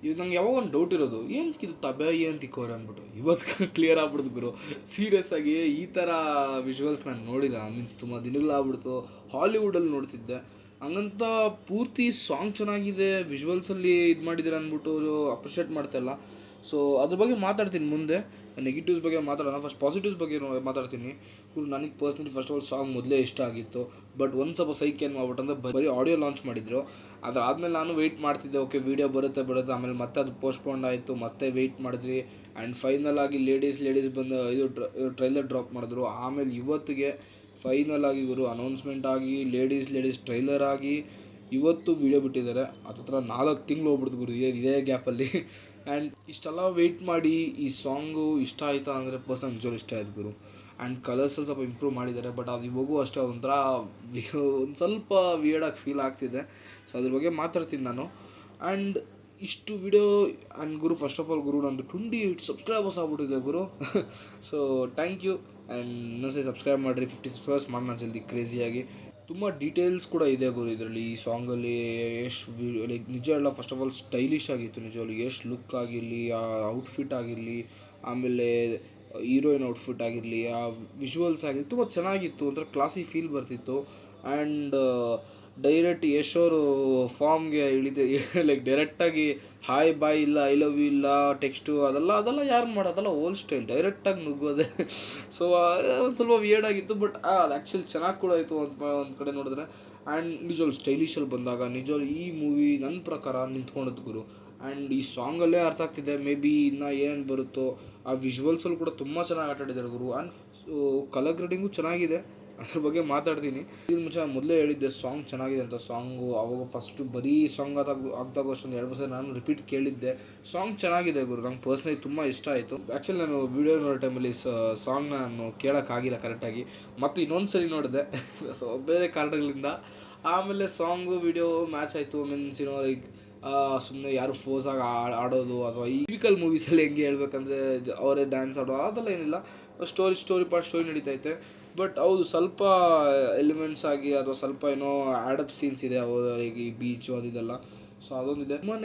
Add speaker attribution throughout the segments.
Speaker 1: ಇದು ನಂಗೆ ಯಾವಾಗ ಒಂದು ಡೌಟ್ ಇರೋದು, ಏನಕ್ಕಿದು ತಬಾಯಿ ಅಂತ ಇಕ್ಕೋರೆ ಅಂದ್ಬಿಟ್ಟು. ಇವತ್ತು ಕ್ಲಿಯರ್ ಆಗ್ಬಿಡ್ತು ಗುರು. ಸೀರಿಯಸ್ ಆಗಿ ಈ ಥರ ವಿಜುವಲ್ಸ್ ನಾನು ನೋಡಿಲ್ಲ. ಮೀನ್ಸ್ ತುಂಬ ದಿನಗಳಾಗ್ಬಿಡ್ತು. ಹಾಲಿವುಡಲ್ಲಿ ನೋಡ್ತಿದ್ದೆ, ಹಂಗಂತ ಪೂರ್ತಿ ಸಾಂಗ್ ಚೆನ್ನಾಗಿದೆ, ವಿಜುವಲ್ಸಲ್ಲಿ ಇದು ಮಾಡಿದ್ದಾರೆ ಅಂದ್ಬಿಟ್ಟು ಅಪ್ರಿಷಿಯೇಟ್ ಮಾಡ್ತಾಯಿಲ್ಲ. ಸೊ ಅದ್ರ ಬಗ್ಗೆ ಮಾತಾಡ್ತೀನಿ ಮುಂದೆ. ನೆಗೆಟಿವ್ಸ್ ಬಗ್ಗೆ ಮಾತಾಡೋಣ, ಫಸ್ಟ್ ಪಾಸಿಟಿವ್ಸ್ ಬಗ್ಗೆ ಮಾತಾಡ್ತೀನಿ. ನನಗೆ personally first of all song ಮೊದಲೇ ಇಷ್ಟ ಆಗಿತ್ತು. ಬಟ್ ಒಂದು ಸ್ವಲ್ಪ ಸೈಕ್ ಏನು ಮಾಡ್ಬಿಟ್ಟಂದ್ರೆ ಬರೀ ಆಡಿಯೋ ಲಾಂಚ್ ಮಾಡಿದ್ರು. ಅದಾದಮೇಲೆ ನಾನು ವೆಯ್ಟ್ ಮಾಡ್ತಿದ್ದೆ, ಓಕೆ ವೀಡಿಯೋ ಬರುತ್ತೆ. ಆಮೇಲೆ ಮತ್ತೆ ಅದು ಪೋಸ್ಟ್ಪೋಂಡ್ ಆಯಿತು, ಮತ್ತೆ ವೆಯ್ಟ್ ಮಾಡಿದ್ವಿ. ಆ್ಯಂಡ್ ಫೈನಲ್ ಆಗಿ ಲೇಡೀಸ್ ಬಂದು ಇದು ಟ್ರೈಲರ್ ಡ್ರಾಪ್ ಮಾಡಿದ್ರು. ಆಮೇಲೆ ಇವತ್ತಿಗೆ ಫೈನಲ್ ಆಗಿ ಇವರು ಅನೌನ್ಸ್ಮೆಂಟ್ ಆಗಿ ಲೇಡೀಸ್ ಟ್ರೈಲರ್ ಆಗಿ ಇವತ್ತು ವೀಡಿಯೋ ಬಿಟ್ಟಿದ್ದಾರೆ. ಹತ್ರ 4 ತಿಂಗಳು ಹೋಗ್ಬಿಡ್ತು ಗುರು ಇದೇ ಗ್ಯಾಪಲ್ಲಿ. ಆ್ಯಂಡ್ ಇಷ್ಟೆಲ್ಲ ವೆಯ್ಟ್ ಮಾಡಿ ಈ ಸಾಂಗು ಇಷ್ಟ ಆಯಿತಾ ಅಂದರೆ ಪರ್ಸನಲ್ ನಿಜವಾಗ್ಲೂ ಇಷ್ಟ ಆಯ್ತು ಗುರು. ಆ್ಯಂಡ್ ಕಲರ್ಸಲ್ಲಿ ಸ್ವಲ್ಪ ಇಂಪ್ರೂವ್ ಮಾಡಿದ್ದಾರೆ, ಬಟ್ ಅದು ಇವಾಗೂ ಅಷ್ಟೇ ಒಂಥರ ಒಂದು ಸ್ವಲ್ಪ ವಿಯರ್ಡಾಗಿ ಫೀಲ್ ಆಗ್ತಿದೆ. ಸೊ ಅದ್ರ ಬಗ್ಗೆ ಮಾತಾಡ್ತೀನಿ ನಾನು. ಆ್ಯಂಡ್ ಇಷ್ಟು ವಿಡಿಯೋ ಆ್ಯಂಡ್ ಗುರು, ಫಸ್ಟ್ ಆಫ್ ಆಲ್ ಗುರು, ನಂದು 28 ಸಬ್ಸ್ಕ್ರೈಬರ್ಸ್ ಆಗ್ಬಿಟ್ಟಿದೆ ಗುರು. So thank you. ಆ್ಯಂಡ್ ಇನ್ನೊಂದ್ಸರಿ ಸಬ್ಸ್ಕ್ರೈಬ್ ಮಾಡಿರಿ. 50 ಸಬ್ಸ್ಕ್ರೈಬರ್ಸ್ ಮಾಡೋಣ ಜಲ್ದಿ ಕ್ರೇಜಿಯಾಗಿ. ತುಂಬ ಡೀಟೇಲ್ಸ್ ಕೂಡ ಇದೆ ಗುರು ಇದರಲ್ಲಿ. ಈ ಸಾಂಗಲ್ಲಿ ಎಷ್ಟು ಲೈಕ್ ನಿಜ ಎಲ್ಲ, ಫಸ್ಟ್ ಆಫ್ ಆಲ್ ಸ್ಟೈಲಿಶ್ ಆಗಿತ್ತು ನಿಜವಾಗ್ಲೂ. ಎಷ್ಟು ಲುಕ್ ಆಗಿರಲಿ, ಆ ಔಟ್ಫಿಟ್ ಆಗಿರಲಿ, ಆಮೇಲೆ ಹೀರೋಯಿನ್ ಔಟ್ಫಿಟ್ ಆಗಿರಲಿ, ಆ ವಿಜುವಲ್ಸ್ ಆಗಿರಲಿ, ತುಂಬ ಚೆನ್ನಾಗಿತ್ತು. ಒಂಥರ ಕ್ಲಾಸಿ ಫೀಲ್ ಬರ್ತಿತ್ತು. ಆ್ಯಂಡ್ ಡೈರೆಕ್ಟ್ ಯಶ್ ಅವರು ಫಾರ್ಮ್ಗೆ ಲೈಕ್ ಡೈರೆಕ್ಟಾಗಿ ಹಾಯ್ ಬಾಯ್ ಇಲ್ಲ, ಐ ಲವ್ ಯು ಇಲ್ಲ, ಟೆಕ್ಸ್ಟು ಅದೆಲ್ಲ ಯಾರು ಮಾಡೋದಲ್ಲ, ಓಲ್ಡ್ ಸ್ಟೈಲ್ ಡೈರೆಕ್ಟಾಗಿ ನುಗ್ಗೋದೆ. ಸೊ ಒಂದು ಸ್ವಲ್ಪ ವಿಯರ್ಡ್ ಆಗಿತ್ತು, ಬಟ್ ಅದು ಆ್ಯಕ್ಚುಲಿ ಚೆನ್ನಾಗಿ ಕೂಡ ಆಯಿತು ಒಂದು ಕಡೆ ನೋಡಿದ್ರೆ. ಆ್ಯಂಡ್ ನಿಜವಾಗ್ಲೂ ಸ್ಟೈಲಿಶಲ್ಲಿ ಬಂದಾಗ ನಿಜವಾಗ್ಲೂ ಈ ಮೂವಿ ನನ್ನ ಪ್ರಕಾರ ನಿಂತ್ಕೊಂಡದ್ದು ಗುರು. ಆ್ಯಂಡ್ ಈ ಸಾಂಗಲ್ಲೇ ಅರ್ಥ ಆಗ್ತಿದೆ ಮೇ ಬಿ ಇನ್ನೂ ಏನು ಬರುತ್ತೋ. ಆ ವಿಜುವಲ್ಸಲ್ಲಿ ಕೂಡ ತುಂಬ ಚೆನ್ನಾಗಿ ಆಟಾಡಿದ್ದಾರೆ ಗುರು. ಆ್ಯಂಡ್ ಸೊ ಕಲರ್ ಗ್ರೇಡಿಂಗು ಚೆನ್ನಾಗಿದೆ, ಅದ್ರ ಬಗ್ಗೆ ಮಾತಾಡ್ತೀನಿ. ಇದ್ರ ಮುಂಚೆ ನಾನು ಮೊದಲೇ ಹೇಳಿದ್ದೆ ಸಾಂಗ್ ಚೆನ್ನಾಗಿದೆ ಅಂತ. ಸಾಂಗು ಅವಾಗ ಫಸ್ಟು ಬರೀ ಸಾಂಗ್ ಆಗ್ದಾಗ ಅಷ್ಟೊಂದು 2 ಸಲ ನಾನು ರಿಪೀಟ್ ಕೇಳಿದ್ದೆ. ಸಾಂಗ್ ಚೆನ್ನಾಗಿದೆ ಗುರು, ನಂಗೆ ಪರ್ಸ್ನಲಿ ತುಂಬ ಇಷ್ಟ ಆಯಿತು. ಆ್ಯಕ್ಚುಲಿ ನಾನು ವೀಡಿಯೋ ನೋಡೋ ಟೈಮಲ್ಲಿ ಸಾಂಗ್ನ ನಾನು ಕೇಳೋಕ್ಕಾಗಿಲ್ಲ ಕರೆಕ್ಟಾಗಿ, ಮತ್ತು ಇನ್ನೊಂದು ಸರಿ ನೋಡಿದೆ ಸೊ ಬೇರೆ ಕಾರಣಗಳಿಂದ. ಆಮೇಲೆ ಸಾಂಗು ವಿಡಿಯೋ ಮ್ಯಾಚ್ ಆಯಿತು. ಮೀನ್ಸ್ ಲೈಕ್ ಸುಮ್ಮನೆ ಯಾರು ಫೋರ್ಸಾಗಿ ಆಡೋದು, ಅಥವಾ ಈ ಟಿಪಿಕಲ್ ಮೂವೀಸಲ್ಲಿ ಹೆಂಗೆ ಹೇಳ್ಬೇಕಂದ್ರೆ ಅವರೇ ಡ್ಯಾನ್ಸ್ ಆಡೋದು ಅದೆಲ್ಲ ಏನಿಲ್ಲ. ಸ್ಟೋರಿ ನಡೀತೈತೆ. ಬಟ್ ಹೌದು, ಸ್ವಲ್ಪ ಎಲಿಮೆಂಟ್ಸ್ ಆಗಿ ಅಥವಾ ಸ್ವಲ್ಪ ಏನೋ ಆ್ಯಡಪ್ ಸೀನ್ಸ್ ಇದೆ ಈಗ ಈ ಬೀಚು ಅದಿದೆಲ್ಲ. ಸೊ ಅದೊಂದಿದೆ, ತುಂಬಾ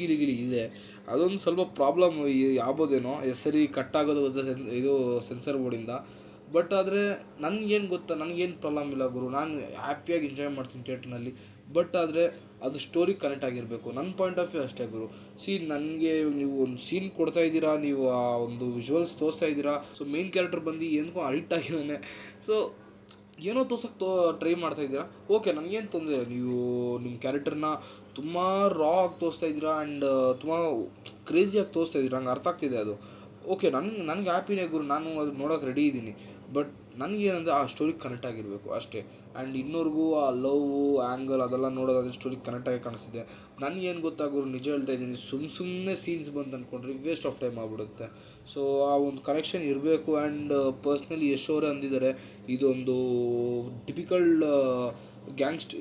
Speaker 1: ಗಿಲಿ ಇದೆ. ಅದೊಂದು ಸ್ವಲ್ಪ ಪ್ರಾಬ್ಲಮ್ ಆಗ್ಬೋದೇನೋ, ಸರಿ ಕಟ್ಟಾಗೋದು ಇದು ಸೆನ್ಸರ್ ಬೋರ್ಡಿಂದ. ಬಟ್ ಆದರೆ ನನಗೇನು ಗೊತ್ತಾ, ನನಗೇನು ಪ್ರಾಬ್ಲಮ್ ಇಲ್ಲ ಗುರು, ನಾನು ಹ್ಯಾಪಿಯಾಗಿ ಎಂಜಾಯ್ ಮಾಡ್ತೀನಿ ಥಿಯೇಟ್ರ್ನಲ್ಲಿ. ಬಟ್ ಆದರೆ ಅದು ಸ್ಟೋರಿ ಕನೆಕ್ಟ್ ಆಗಿರಬೇಕು, ನನ್ನ ಪಾಯಿಂಟ್ ಆಫ್ ವ್ಯೂ ಅಷ್ಟೇ ಗುರು. ನನಗೆ ನೀವು ಒಂದು ಸೀನ್ ಕೊಡ್ತಾ ಇದ್ದೀರಾ, ನೀವು ಆ ಒಂದು ವಿಜುವಲ್ಸ್ ತೋರಿಸ್ತಾ ಇದ್ದೀರಾ. ಸೊ ಮೇನ್ ಕ್ಯಾರೆಕ್ಟರ್ ಬಂದು ಏನಕ್ಕೋ ಅಡಿಕ್ಟ್ ಆಗಿದ್ದಾನೆ. ಸೊ ಏನೋ ತೋರ್ಸೋಕ್ಕೆ ಟ್ರೈ ಮಾಡ್ತಾ ಇದ್ದೀರಾ, ಓಕೆ, ನನಗೇನು ತೊಂದರೆ. ನೀವು ನಿಮ್ಮ ಕ್ಯಾರೆಕ್ಟರ್ನ ತುಂಬ ರಾ ಆಗಿ ತೋರಿಸ್ತಾ ಇದ್ದೀರಾ, ಆ್ಯಂಡ್ ತುಂಬ ಕ್ರೇಜಿಯಾಗಿ ತೋರಿಸ್ತಾ ಇದ್ದೀರಾ, ನಂಗೆ ಅರ್ಥ ಆಗ್ತಿದೆ ಅದು. ಓಕೆ, ನನಗೆ ಹ್ಯಾಪಿನೇ ಗುರು, ನಾನು ಅದು ನೋಡೋಕೆ ರೆಡಿ ಇದ್ದೀನಿ. ಬಟ್ ನನಗೇನಂದರೆ ಆ ಸ್ಟೋರಿಗೆ ಕನೆಕ್ಟ್ ಆಗಿರಬೇಕು ಅಷ್ಟೇ. ಆ್ಯಂಡ್ ಇನ್ನೊರ್ಗೂ ಆ ಲವ್ ಆ್ಯಂಗಲ್ ಅದೆಲ್ಲ ನೋಡೋದಾದರೆ ಸ್ಟೋರಿಗೆ ಕನೆಕ್ಟಾಗಿ ಕಾಣಿಸ್ತಿದೆ. ನನಗೇನು ಗೊತ್ತಾಗೋರು, ನಿಜ ಹೇಳ್ತಾ ಇದ್ದೀನಿ, ಸುಮ್ಮನೆ ಸೀನ್ಸ್ ಬಂದು ಅಂದ್ಕೊಂಡ್ರೆ ವೇಸ್ಟ್ ಆಫ್ ಟೈಮ್ ಆಗಿಬಿಡುತ್ತೆ. ಸೊ ಆ ಒಂದು ಕನೆಕ್ಷನ್ ಇರಬೇಕು. ಆ್ಯಂಡ್ ಪರ್ಸ್ನಲಿ ಯಶ್ ಅವರೇ ಅಂದಿದ್ದಾರೆ, ಇದೊಂದು ಟಿಪಿಕಲ್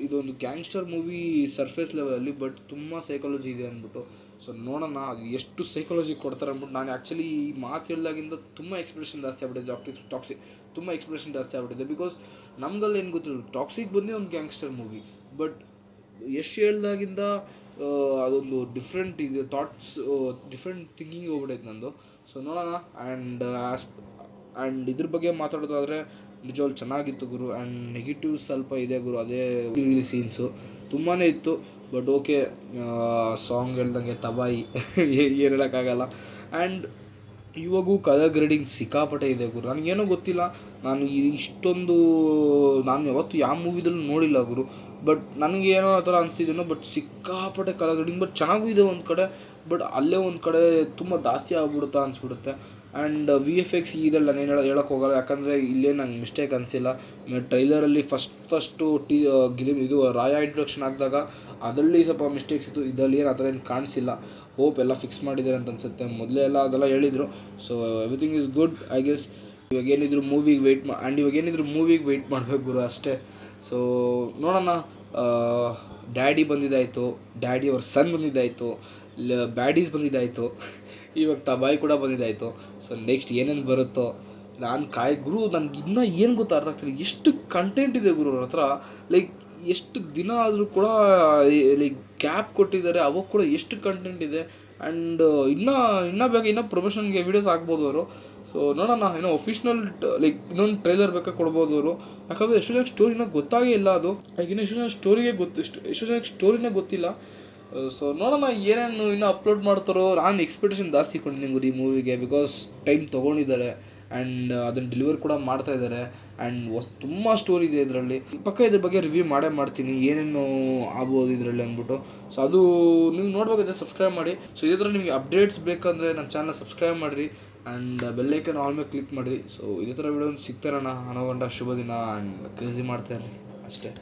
Speaker 1: ಇದೊಂದು ಗ್ಯಾಂಗ್ಸ್ಟರ್ ಮೂವಿ ಸರ್ಫೇಸ್ ಲೆವೆಲಲ್ಲಿ, ಬಟ್ ತುಂಬ ಸೈಕಾಲಜಿ ಇದೆ ಅಂದ್ಬಿಟ್ಟು. ಸೊ ನೋಡೋಣ ಅದು ಎಷ್ಟು ಸೈಕಾಲಜಿ ಕೊಡ್ತಾರೆ ಅಂದ್ಬಿಟ್ಟು. ನಾನು ಆ್ಯಕ್ಚುಲಿ ಈ ಮಾತು ಹೇಳಿದಾಗಿಂದ ತುಂಬ ಎಕ್ಸ್ಪ್ರೆಷನ್ ಜಾಸ್ತಿ ಆಗ್ಬಿಟ್ಟಿದೆ. ಟಾಕ್ಸಿಕ್ ತುಂಬ ಎಕ್ಸ್ಪ್ರೆಷನ್ ಜಾಸ್ತಿ ಆಗ್ಬಿಟ್ಟಿದೆ. ಬಿಕಾಸ್ ನಮ್ಗಲ್ಲಿ ಏನು ಗೊತ್ತಿಲ್ಲ, ಟಾಕ್ಸಿಕ್ ಬಂದೇ ಒಂದು ಗ್ಯಾಂಗ್ಸ್ಟರ್ ಮೂವಿ, ಬಟ್ ಎಷ್ಟು ಹೇಳ್ದಾಗಿಂದ ಅದೊಂದು ಡಿಫ್ರೆಂಟ್ ಇದೆ, ಥಾಟ್ಸ್ ಡಿಫ್ರೆಂಟ್ ಥಿಂಕಿಂಗ್ ಹೋಗ್ಬಿಟ್ಟೈತೆ ನಂದು. ಸೊ ನೋಡೋಣ. ಆ್ಯಂಡ್ ಇದ್ರ ಬಗ್ಗೆ ಮಾತಾಡೋದಾದರೆ ನಿಜವಾಗ್ಲೂ ಚೆನ್ನಾಗಿತ್ತು ಗುರು. ಆ್ಯಂಡ್ ನೆಗೆಟಿವ್ ಸ್ವಲ್ಪ ಇದೆ ಗುರು, ಅದೇ ಸೀನ್ಸು ತುಂಬಾ ಇತ್ತು. ಬಟ್ ಓಕೆ, ಸಾಂಗ್ ಹೇಳ್ದಂಗೆ ತಬಾಯಿ ಏನು ಹೇಳೋಕ್ಕಾಗಲ್ಲ. ಆ್ಯಂಡ್ ಇವಾಗೂ ಕಲರ್ ಗ್ರೇಡಿಂಗ್ ಸಿಕ್ಕಾಪಟ್ಟೆ ಇದೆ ಗುರು. ನನಗೇನೋ ಗೊತ್ತಿಲ್ಲ, ನಾನು ಇಷ್ಟೊಂದು ನಾನು ಯಾವತ್ತೂ ಯಾವ ಮೂವಿದಲ್ಲೂ ನೋಡಿಲ್ಲ ಗುರು. ಬಟ್ ನನಗೇನೋ ಆ ಥರ ಅನಿಸ್ತಿದ್ದೇನೋ, ಬಟ್ ಸಿಕ್ಕಾಪಟ್ಟೆ ಕಲರ್ ಗ್ರೇಡಿಂಗ್. ಬಟ್ ಚೆನ್ನಾಗೂ ಇದೆ ಒಂದು ಕಡೆ, ಬಟ್ ಅಲ್ಲೇ ಒಂದು ಕಡೆ ತುಂಬ ಜಾಸ್ತಿ ಆಗ್ಬಿಡುತ್ತಾ ಅನಿಸ್ಬಿಡುತ್ತೆ. ಆ್ಯಂಡ್ VFX ಇದೆಲ್ಲ ನಾನು ಹೇಳೋಕ್ಕೆ ಹೋಗಲ್ಲ, ಯಾಕಂದರೆ ಇಲ್ಲೇ ನಂಗೆ ಮಿಸ್ಟೇಕ್ ಅನಿಸಿಲ್ಲ. ಟ್ರೈಲರಲ್ಲಿ ಫಸ್ಟು ಇದು ರಾಯ ಇಂಟ್ರೊಡಕ್ಷನ್ ಆಗಿದಾಗ ಅದರಲ್ಲಿ ಸ್ವಲ್ಪ ಮಿಸ್ಟೇಕ್ಸ್ ಇತ್ತು, ಇದರಲ್ಲಿ ಏನು ಆ ಥರ ಏನು ಕಾಣಿಸಿಲ್ಲ. ಹೋಪ್ ಎಲ್ಲ ಫಿಕ್ಸ್ ಮಾಡಿದ್ದಾರೆ ಅಂತ ಅನಿಸುತ್ತೆ. ಮೊದಲೇ ಎಲ್ಲ ಅದೆಲ್ಲ ಹೇಳಿದರು. So everything is good I guess. ಇವಾಗೇನಿದ್ರು ಮೂವಿಗೆ ವೆಯ್ಟ್ ಮಾಡಬೇಕು ಗುರು ಅಷ್ಟೇ. ಸೊ ನೋಡೋಣ. ಡ್ಯಾಡಿ ಬಂದಿದ್ದಾಯಿತು, ಡ್ಯಾಡಿ ಅವ್ರ ಸನ್ ಬಂದಿದ್ದಾಯಿತು, ಬ್ಯಾಡೀಸ್ ಬಂದಿದ್ದಾಯಿತು, ಇವಾಗ ತಬಾಯಿ ಕೂಡ ಬಂದಿದ್ದಾಯಿತು. ಸೊ ನೆಕ್ಸ್ಟ್ ಏನೇನು ಬರುತ್ತೋ ನಾನು ಗುರು. ನನಗೆ ಇನ್ನೂ ಏನು ಗೊತ್ತಾ ಅರ್ಥ ಆಗ್ತಿಲ್ಲ, ಎಷ್ಟು ಕಂಟೆಂಟ್ ಇದೆ ಗುರು ಅವ್ರ ಹತ್ರ. ಲೈಕ್ ಎಷ್ಟು ದಿನ ಆದರೂ ಕೂಡ ಲೈಕ್ ಗ್ಯಾಪ್ ಕೊಟ್ಟಿದ್ದಾರೆ, ಅವಾಗ ಕೂಡ ಎಷ್ಟು ಕಂಟೆಂಟ್ ಇದೆ. ಆ್ಯಂಡ್ ಇನ್ನೂ ಪ್ರೊಮೋಷನ್ಗೆ ವೀಡಿಯೋಸ್ ಆಗ್ಬೋದು ಅವರು. ಸೊ ನೋಡೋಣ, ಏನೋ ಒಫಿಷಿಯಲ್ ಲೈಕ್ ಇನ್ನೊಂದು ಟ್ರೈಲರ್ ಬೇಕಾದ್ರೆ ಕೊಡ್ಬೋದು ಅವರು. ಯಾಕಂದರೆ ಎಷ್ಟೋ ಜನಕ್ಕೆ ಸ್ಟೋರಿನ ಗೊತ್ತಾಗೇ ಇಲ್ಲ ಅದು. ಲೈಕ್ ಇನ್ನೂ ಎಷ್ಟೋ ಜನಕ್ಕೆ ಸ್ಟೋರಿನೇ ಗೊತ್ತಿಲ್ಲ. ಸೊ ನೋಡೋಣ ಏನೇನು ಇನ್ನೂ ಅಪ್ಲೋಡ್ ಮಾಡ್ತಾರೋ. ನಾನು ಎಕ್ಸ್ಪೆಕ್ಟೇಷನ್ ಜಾಸ್ತಿ ಕೊಂಡಿದ್ದೀನಿ ಗುರು ಈ ಮೂವಿಗೆ, ಬಿಕಾಸ್ ಟೈಮ್ ತೊಗೊಂಡಿದ್ದಾರೆ ಆ್ಯಂಡ್ ಅದನ್ನು ಡೆಲಿವರ್ ಕೂಡ ಮಾಡ್ತಾಯಿದ್ದಾರೆ. ಆ್ಯಂಡ್ ತುಂಬ ಸ್ಟೋರಿ ಇದೆ ಇದರಲ್ಲಿ. ಪಕ್ಕ ಇದ್ರ ಬಗ್ಗೆ ರಿವ್ಯೂ ಮಾಡ್ತೀನಿ ಏನೇನು ಆಗ್ಬೋದು ಇದರಲ್ಲಿ ಅಂದ್ಬಿಟ್ಟು. ಸೊ ಅದು ನೀವು ನೋಡ್ಬೇಕಾದ್ರೆ ಸಬ್ಸ್ಕ್ರೈಬ್ ಮಾಡಿ. ಸೊ ಇದೇ ಥರ ನಿಮಗೆ ಅಪ್ಡೇಟ್ಸ್ ಬೇಕಂದರೆ ನನ್ನ ಚಾನಲ್ ಸಬ್ಸ್ಕ್ರೈಬ್ ಮಾಡಿರಿ ಆ್ಯಂಡ್ ಬೆಲ್ಲೈಕನ್ ಆಲ್ ಮೇಲೆ ಕ್ಲಿಕ್ ಮಾಡಿರಿ. ಸೊ ಇದೇ ಥರ ವಿಡಿಯೋ ಸಿಗ್ತಾರಣ್ಣ. ಅನ್ನೋ ಗಂಟ ಶುಭ ದಿನ ಆ್ಯಂಡ್ ಕ್ರೇಜಿ ಮಾಡ್ತಾಯಿರಿ ಅಷ್ಟೇ.